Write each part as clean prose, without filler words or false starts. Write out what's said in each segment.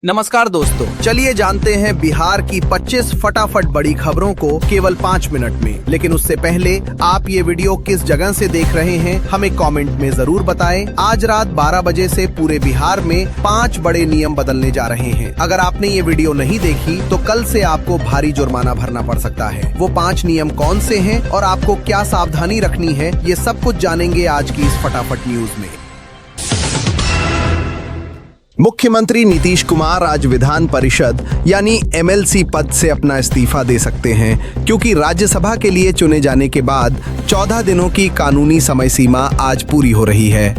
नमस्कार दोस्तों, चलिए जानते हैं बिहार की 25 फटाफट बड़ी खबरों को केवल 5 मिनट में। लेकिन उससे पहले आप ये वीडियो किस जगह से देख रहे हैं हमें कमेंट में जरूर बताएं। आज रात 12 बजे से पूरे बिहार में 5 बड़े नियम बदलने जा रहे हैं। अगर आपने ये वीडियो नहीं देखी तो कल से आपको भारी जुर्माना भरना पड़ सकता है। वो 5 नियम कौन से हैं और आपको क्या सावधानी रखनी है, ये सब कुछ जानेंगे आज की इस फटाफट न्यूज में। मुख्यमंत्री नीतीश कुमार आज विधान परिषद यानी एमएलसी पद से अपना इस्तीफा दे सकते हैं, क्योंकि राज्यसभा के लिए चुने जाने के बाद 14 दिनों की कानूनी समय सीमा आज पूरी हो रही है।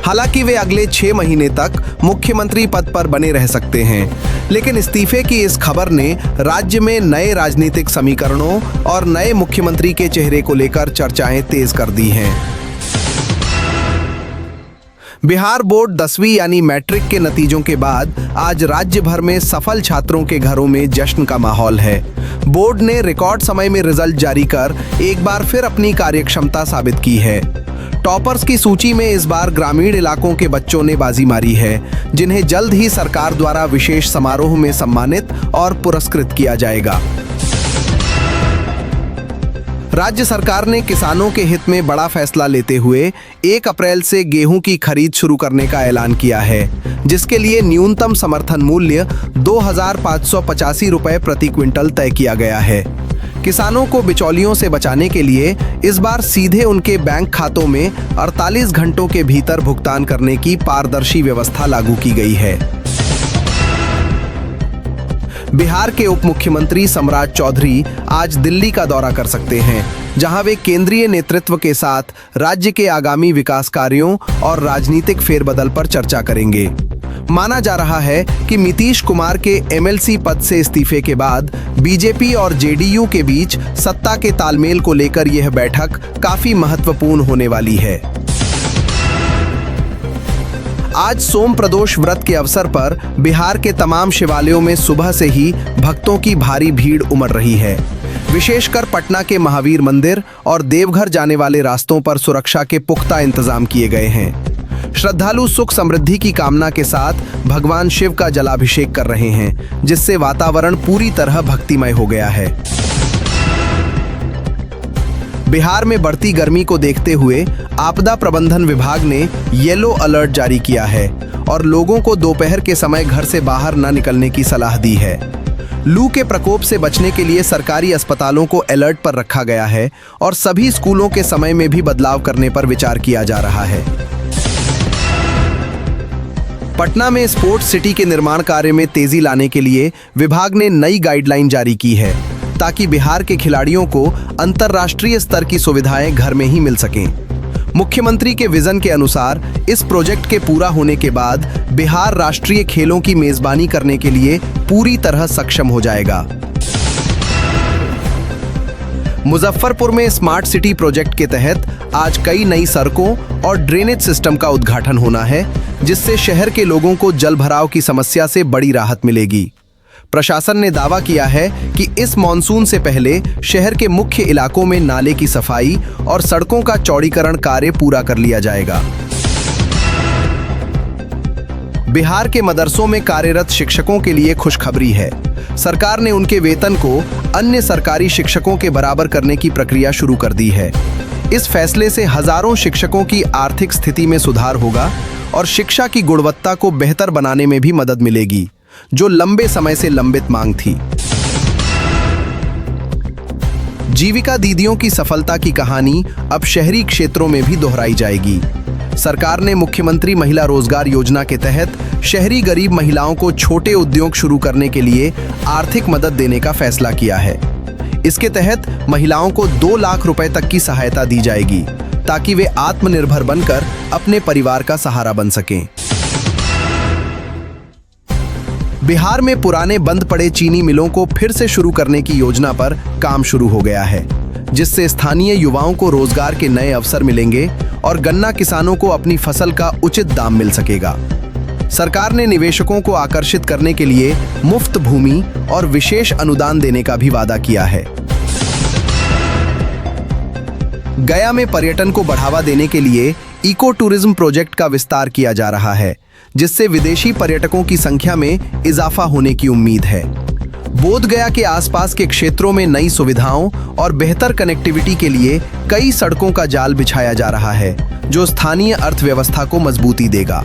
हालांकि वे अगले 6 महीने तक मुख्यमंत्री पद पर बने रह सकते हैं, लेकिन इस्तीफे की इस खबर ने राज्य में नए राजनीतिक समीकरणों और नए मुख्यमंत्री के चेहरे को लेकर चर्चाएं तेज कर दी हैं। बिहार बोर्ड 10वीं यानी मैट्रिक के नतीजों के बाद आज राज्य भर में सफल छात्रों के घरों में जश्न का माहौल है। बोर्ड ने रिकॉर्ड समय में रिजल्ट जारी कर एक बार फिर अपनी कार्यक्षमता साबित की है। टॉपर्स की सूची में इस बार ग्रामीण इलाकों के बच्चों ने बाजी मारी है, जिन्हें जल्द ही सरकार द्वारा विशेष समारोह में सम्मानित और पुरस्कृत किया जाएगा। राज्य सरकार ने किसानों के हित में बड़ा फैसला लेते हुए 1 अप्रैल से गेहूं की खरीद शुरू करने का ऐलान किया है, जिसके लिए न्यूनतम समर्थन मूल्य 2,585 रुपए प्रति क्विंटल तय किया गया है। किसानों को बिचौलियों से बचाने के लिए इस बार सीधे उनके बैंक खातों में 48 घंटों के भीतर भुगतान करने की पारदर्शी व्यवस्था लागू की गई है। बिहार के उप मुख्यमंत्री सम्राट चौधरी आज दिल्ली का दौरा कर सकते हैं, जहां वे केंद्रीय नेतृत्व के साथ राज्य के आगामी विकास कार्यों और राजनीतिक फेरबदल पर चर्चा करेंगे। माना जा रहा है कि नीतीश कुमार के एमएलसी पद से इस्तीफे के बाद बीजेपी और जेडीयू के बीच सत्ता के तालमेल को लेकर यह बैठक काफी महत्वपूर्ण होने वाली है। आज सोम प्रदोष व्रत के अवसर पर बिहार के तमाम शिवालयों में सुबह से ही भक्तों की भारी भीड़ उमड़ रही है। विशेषकर पटना के महावीर मंदिर और देवघर जाने वाले रास्तों पर सुरक्षा के पुख्ता इंतजाम किए गए हैं। श्रद्धालु सुख समृद्धि की कामना के साथ भगवान शिव का जलाभिषेक कर रहे हैं, जिससे वातावरण पूरी तरह भक्तिमय हो गया है। बिहार में बढ़ती गर्मी को देखते हुए आपदा प्रबंधन विभाग ने येलो अलर्ट जारी किया है और लोगों को दोपहर के समय घर से बाहर न निकलने की सलाह दी है। लू के प्रकोप से बचने के लिए सरकारी अस्पतालों को अलर्ट पर रखा गया है और सभी स्कूलों के समय में भी बदलाव करने पर विचार किया जा रहा है। पटना में स्पोर्ट्स सिटी के निर्माण कार्य में तेजी लाने के लिए विभाग ने नई गाइडलाइन जारी की है, ताकि बिहार के खिलाड़ियों को अंतर्राष्ट्रीय स्तर की सुविधाएं घर में ही मिल सकें। मुख्यमंत्री के विजन के अनुसार इस प्रोजेक्ट के पूरा होने के बाद बिहार राष्ट्रीय खेलों की मेजबानी करने के लिए पूरी तरह सक्षम हो जाएगा। मुजफ्फरपुर में स्मार्ट सिटी प्रोजेक्ट के तहत आज कई नई सड़कों और ड्रेनेज सिस्टम का उद्घाटन होना है, जिससे शहर के लोगों को जलभराव की समस्या से बड़ी राहत मिलेगी। प्रशासन ने दावा किया है कि इस मॉनसून से पहले शहर के मुख्य इलाकों में नाले की सफाई और सड़कों का चौड़ीकरण कार्य पूरा कर लिया जाएगा। बिहार के मदरसों में कार्यरत शिक्षकों के लिए खुशखबरी है। सरकार ने उनके वेतन को अन्य सरकारी शिक्षकों के बराबर करने की प्रक्रिया शुरू कर दी है। इस फैसले से हजारों शिक्षकों की आर्थिक स्थिति में सुधार होगा और शिक्षा की गुणवत्ता को बेहतर बनाने में भी मदद मिलेगी, जो लंबे समय से लंबित मांग थी। जीविका दीदियों की सफलता की कहानी अब शहरी क्षेत्रों में भी दोहराई जाएगी। सरकार ने मुख्यमंत्री महिला रोजगार योजना के तहत शहरी गरीब महिलाओं को छोटे उद्योग शुरू करने के लिए आर्थिक मदद देने का फैसला किया है। इसके तहत महिलाओं को 2 लाख रुपए तक की सहायता दी जाएगी, ताकि वे आत्मनिर्भर बनकर अपने परिवार का सहारा बन सकें। बिहार में पुराने बंद पड़े चीनी मिलों को फिर से शुरू करने की योजना पर काम शुरू हो गया है, जिससे स्थानीय युवाओं को रोजगार के नए अवसर मिलेंगे और गन्ना किसानों को अपनी फसल का उचित दाम मिल सकेगा। सरकार ने निवेशकों को आकर्षित करने के लिए मुफ्त भूमि और विशेष अनुदान देने का भी वादा किया है। गया में पर्यटन को बढ़ावा देने के लिए इको टूरिज्म प्रोजेक्ट का विस्तार किया जा रहा है, जिससे विदेशी पर्यटकों की संख्या में इजाफा होने की उम्मीद है। बोधगया के आसपास के क्षेत्रों में नई सुविधाओं और बेहतर कनेक्टिविटी के लिए कई सड़कों का जाल बिछाया जा रहा है, जो स्थानीय अर्थव्यवस्था को मजबूती देगा।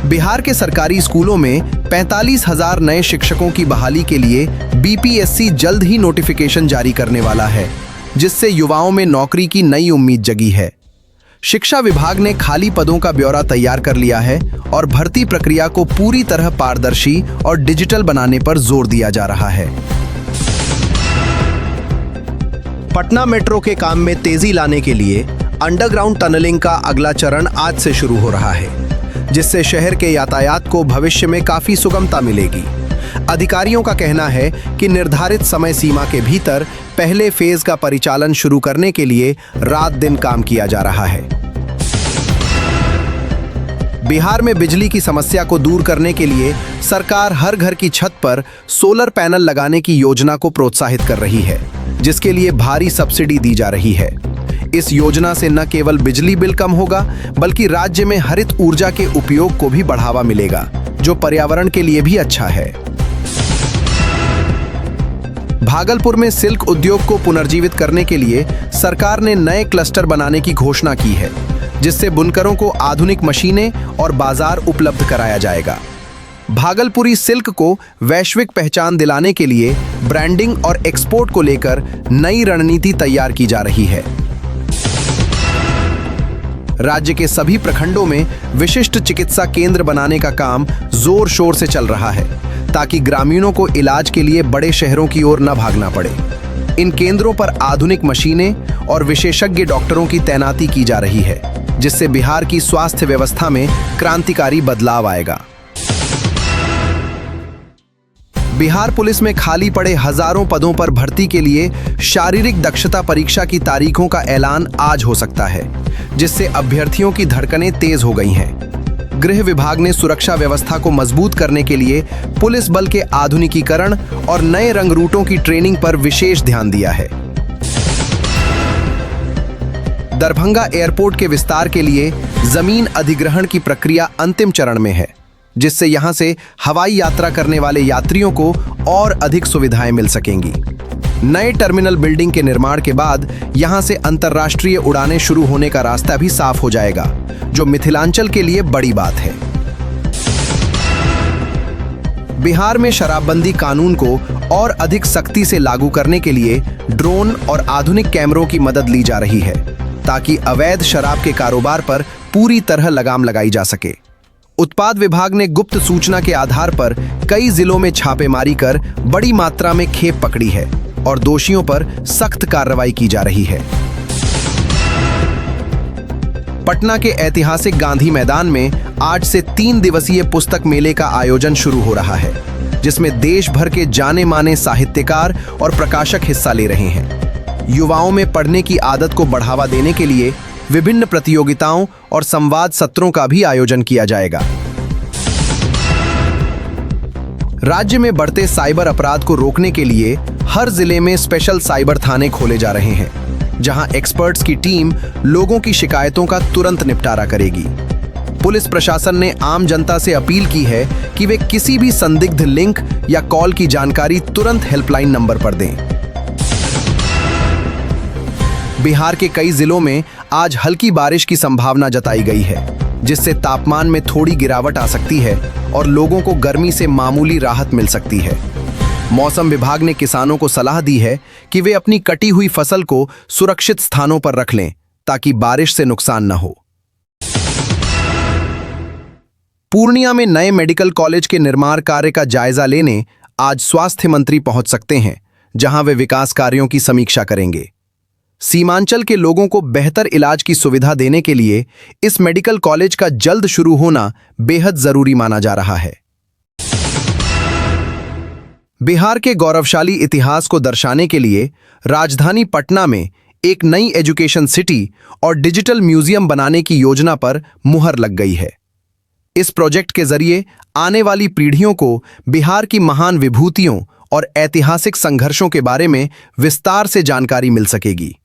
बिहार के सरकारी स्कूलों में 45,000 नए शिक्षकों की बहाली के लिए बीपीएससी जल्द ही नोटिफिकेशन जारी करने वाला है, जिससे युवाओं में नौकरी की नई उम्मीद जगी है। शिक्षा विभाग ने खाली पदों का ब्यौरा तैयार कर लिया है और भर्ती प्रक्रिया को पूरी तरह पारदर्शी और डिजिटल बनाने पर जोर दिया जा रहा है। पटना मेट्रो के काम में तेजी लाने के लिए अंडरग्राउंड टनलिंग का अगला चरण आज से शुरू हो रहा है, जिससे शहर के यातायात को भविष्य में काफी सुगमता मिलेगी। अधिकारियों का कहना है कि निर्धारित समय सीमा के भीतर पहले फेज का परिचालन शुरू करने के लिए रात दिन काम किया जा रहा है। बिहार में बिजली की समस्या को दूर करने के लिए सरकार हर घर की छत पर सोलर पैनल लगाने की योजना को प्रोत्साहित कर रही है, जिसके लिए भारी सब्सिडी दी जा रही है। इस योजना से न केवल बिजली बिल कम होगा, बल्कि राज्य में हरित ऊर्जा के उपयोग को भी बढ़ावा मिलेगा, जो पर्यावरण के लिए भी अच्छा है। भागलपुर में सिल्क उद्योग को पुनर्जीवित करने के लिए सरकार ने नए क्लस्टर बनाने की घोषणा की है, जिससे बुनकरों को आधुनिक मशीनें और बाजार उपलब्ध कराया जाएगा। भागलपुरी सिल्क को वैश्विक पहचान दिलाने के लिए ब्रांडिंग और एक्सपोर्ट को लेकर नई रणनीति तैयार की जा रही है। राज्य के सभी प्रखंडों में विशिष्ट चिकित्सा केंद्र बनाने का काम जोर शोर से चल रहा है, ताकि ग्रामीणों को इलाज के लिए बड़े शहरों की ओर न भागना पड़े। इन केंद्रों पर आधुनिक मशीनें और विशेषज्ञ डॉक्टरों की तैनाती की जा रही है, जिससे बिहार की स्वास्थ्य व्यवस्था में क्रांतिकारी बदलाव आएगा। बिहार पुलिस में खाली पड़े हजारों पदों पर भर्ती के लिए शारीरिक दक्षता परीक्षा की तारीखों का ऐलान आज हो सकता है, जिससे अभ्यर्थियों की धड़कनें तेज हो गई हैं। गृह विभाग ने सुरक्षा व्यवस्था को मजबूत करने के लिए पुलिस बल के आधुनिकीकरण और नए रंग रूटों की ट्रेनिंग पर विशेष ध्यान दिया है। दरभंगा एयरपोर्ट के विस्तार के लिए जमीन अधिग्रहण की प्रक्रिया अंतिम चरण में है, जिससे यहां से हवाई यात्रा करने वाले यात्रियों को और अधिक सुविधाएं मिल सकेंगी। नए टर्मिनल बिल्डिंग के निर्माण के बाद यहां से अंतर्राष्ट्रीय उड़ानें शुरू होने का रास्ता भी साफ हो जाएगा, जो मिथिलांचल के लिए बड़ी बात है। बिहार में शराबबंदी कानून को और अधिक सख्ती से लागू करने के लिए ड्रोन और आधुनिक कैमरों की मदद ली जा रही है, ताकि अवैध शराब के कारोबार पर पूरी तरह लगाम लगाई जा सके। उत्पाद विभाग ने गुप्त सूचना के आधार पर कई जिलों में छापेमारी कर बड़ी मात्रा में खेप पकड़ी है और दोषियों पर सख्त कार्रवाई की जा रही है। पटना के ऐतिहासिक गांधी मैदान में आज से 3 दिवसीय पुस्तक मेले का आयोजन शुरू हो रहा है, जिसमें देश भर के जाने माने साहित्यकार और प्रकाशक हिस्सा ले रहे हैं। युवाओं में पढ़ने की आदत को बढ़ावा देने के लिए विभिन्न प्रतियोगिताओं और संवाद सत्रों का भी आयोजन किया जाएगा। राज्य में बढ़ते साइबर अपराध को रोकने के लिए हर जिले में स्पेशल साइबर थाने खोले जा रहे हैं, जहां एक्सपर्ट्स की टीम लोगों की शिकायतों का तुरंत निपटारा करेगी। पुलिस प्रशासन ने आम जनता से अपील की है कि वे किसी भी संदिग्ध लिंक या कॉल की जानकारी तुरंत हेल्पलाइन नंबर पर दें। बिहार के कई जिलों में आज हल्की बारिश की संभावना जताई गई है, जिससे तापमान में थोड़ी गिरावट आ सकती है और लोगों को गर्मी से मामूली राहत मिल सकती है। मौसम विभाग ने किसानों को सलाह दी है कि वे अपनी कटी हुई फसल को सुरक्षित स्थानों पर रख लें, ताकि बारिश से नुकसान न हो। पूर्णिया में नए मेडिकल कॉलेज के निर्माण कार्य का जायजा लेने आज स्वास्थ्य मंत्री पहुंच सकते हैं, जहां वे विकास कार्यों की समीक्षा करेंगे। सीमांचल के लोगों को बेहतर इलाज की सुविधा देने के लिए इस मेडिकल कॉलेज का जल्द शुरू होना बेहद जरूरी माना जा रहा है। बिहार के गौरवशाली इतिहास को दर्शाने के लिए राजधानी पटना में एक नई एजुकेशन सिटी और डिजिटल म्यूजियम बनाने की योजना पर मुहर लग गई है। इस प्रोजेक्ट के जरिए आने वाली पीढ़ियों को बिहार की महान विभूतियों और ऐतिहासिक संघर्षों के बारे में विस्तार से जानकारी मिल सकेगी।